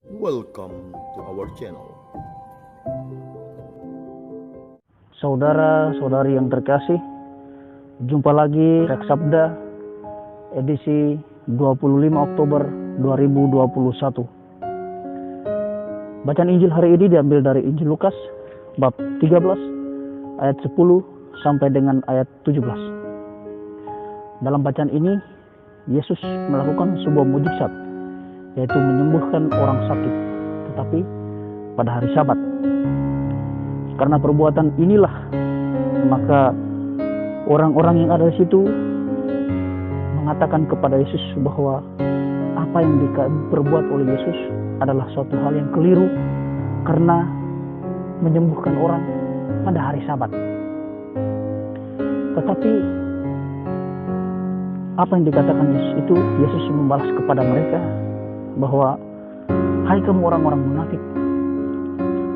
Welcome to our channel. Saudara-saudari yang terkasih, jumpa lagi Rek Sabda edisi 25 Oktober 2021. Bacaan Injil hari ini diambil dari Injil Lukas bab 13 ayat 10 sampai dengan ayat 17. Dalam bacaan ini Yesus melakukan sebuah mujizat, yaitu menyembuhkan orang sakit, tetapi pada hari Sabat. Karena perbuatan inilah, maka orang-orang yang ada di situ mengatakan kepada Yesus bahwa apa yang diperbuat oleh Yesus adalah suatu hal yang keliru karena menyembuhkan orang pada hari Sabat. Tetapi apa yang dikatakan Yesus itu, Yesus membalas kepada mereka bahwa, hai kamu orang-orang munafik,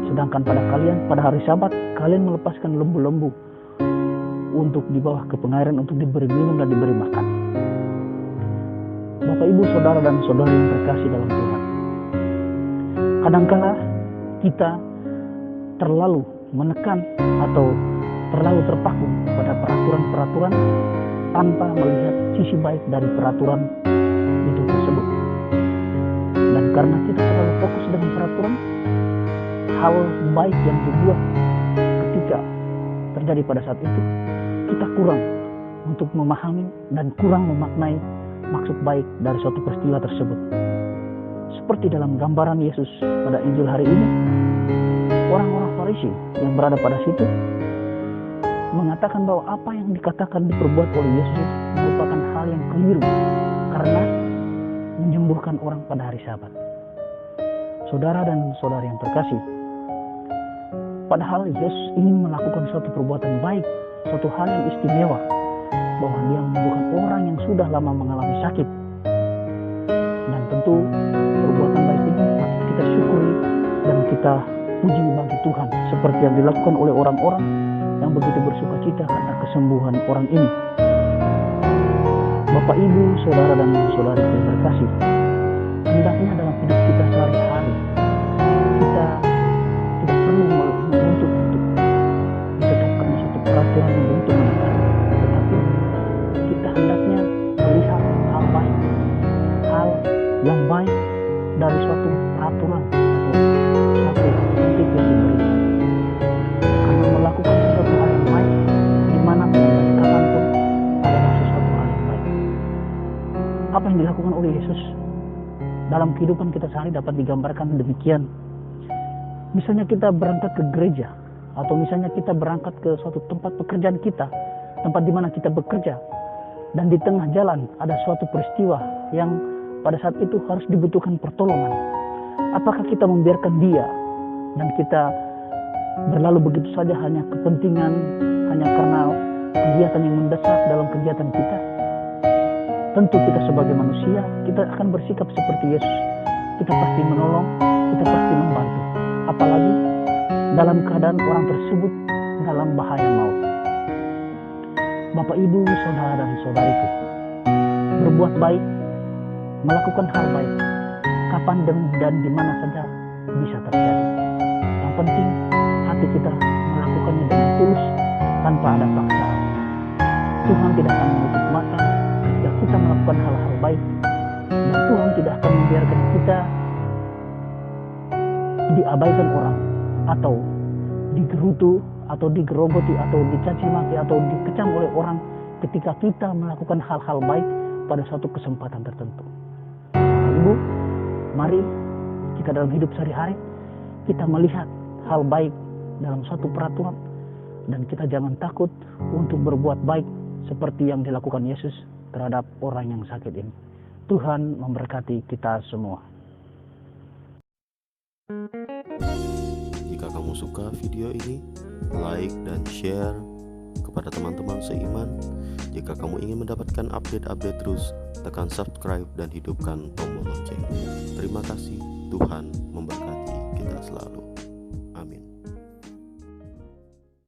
sedangkan pada kalian pada hari Sabat kalian melepaskan lembu-lembu untuk dibawa ke pengairan untuk diberi minum dan diberi makan. Bapak Ibu, saudara dan saudari yang terkasih dalam Tuhan, kadangkala kita terlalu menekan atau terlalu terpaku pada peraturan-peraturan tanpa melihat sisi baik dari peraturan itu tersebut. Dan karena kita terlalu fokus dengan peraturan, hal baik yang dibuat ketika terjadi pada saat itu, kita kurang untuk memahami dan kurang memaknai maksud baik dari suatu peristiwa tersebut. Seperti dalam gambaran Yesus pada Injil hari ini, orang-orang Farisi yang berada pada situ mengatakan bahwa apa yang dikatakan diperbuat oleh Yesus merupakan hal yang keliru karena menyembuhkan orang pada hari Sabat. Saudara dan saudari yang terkasih, padahal Yesus ingin melakukan suatu perbuatan baik, suatu hal yang istimewa, bahwa dia menyembuhkan orang yang sudah lama mengalami sakit. Dan tentu perbuatan baik ini patut kita syukuri dan kita puji bagi Tuhan, seperti yang dilakukan oleh orang-orang yang begitu bersuka cita karena kesembuhan orang ini. Bapak, Ibu, saudara dan saudari yang terkasih, hendaknya dalam hidup kita sehari-hari kita tidak perlu menuntut untuk ditetapkan suatu peraturan yang begitu menekan, tetapi kita hendaknya melihat hal baik, hal yang baik dari suatu peraturan atau suatu prinsip yang diberikan. Karena melakukan sesuatu hal yang baik dimanapun dan kapanpun adalah sesuatu hal yang baik. Apa yang dilakukan oleh Yesus dalam kehidupan kita sehari dapat digambarkan demikian. Misalnya kita berangkat ke gereja, atau misalnya kita berangkat ke suatu tempat pekerjaan kita, tempat di mana kita bekerja, dan di tengah jalan ada suatu peristiwa yang pada saat itu harus dibutuhkan pertolongan. Apakah kita membiarkan dia dan kita berlalu begitu saja hanya kepentingan, hanya karena kegiatan yang mendesak dalam kegiatan kita? Tentu kita sebagai manusia, kita akan bersikap seperti Yesus. Kita pasti menolong, kita pasti membantu. Apalagi dalam keadaan orang tersebut dalam bahaya maut. Bapak, Ibu, saudara dan saudariku, berbuat baik, melakukan hal baik, kapan dan di mana saja bisa terjadi. Yang penting hati kita melakukannya dengan tulus, tanpa ada paksaan. Tuhan tidak akan menutup mata ketika kita melakukan hal-hal baik, dan Tuhan tidak akan membiarkan kita diabaikan orang, atau digerutu, atau digerogoti, atau dicaci maki, atau dikecam oleh orang ketika kita melakukan hal-hal baik pada suatu kesempatan tertentu. Ibu, mari kita dalam hidup sehari-hari kita melihat hal baik dalam suatu peraturan, dan kita jangan takut untuk berbuat baik seperti yang dilakukan Yesus terhadap orang yang sakit ini. Tuhan memberkati kita semua. Jika kamu suka video ini, like dan share kepada teman-teman seiman. Jika kamu ingin mendapatkan update-update terus, tekan subscribe dan hidupkan tombol lonceng. Terima kasih, Tuhan memberkati kita selalu.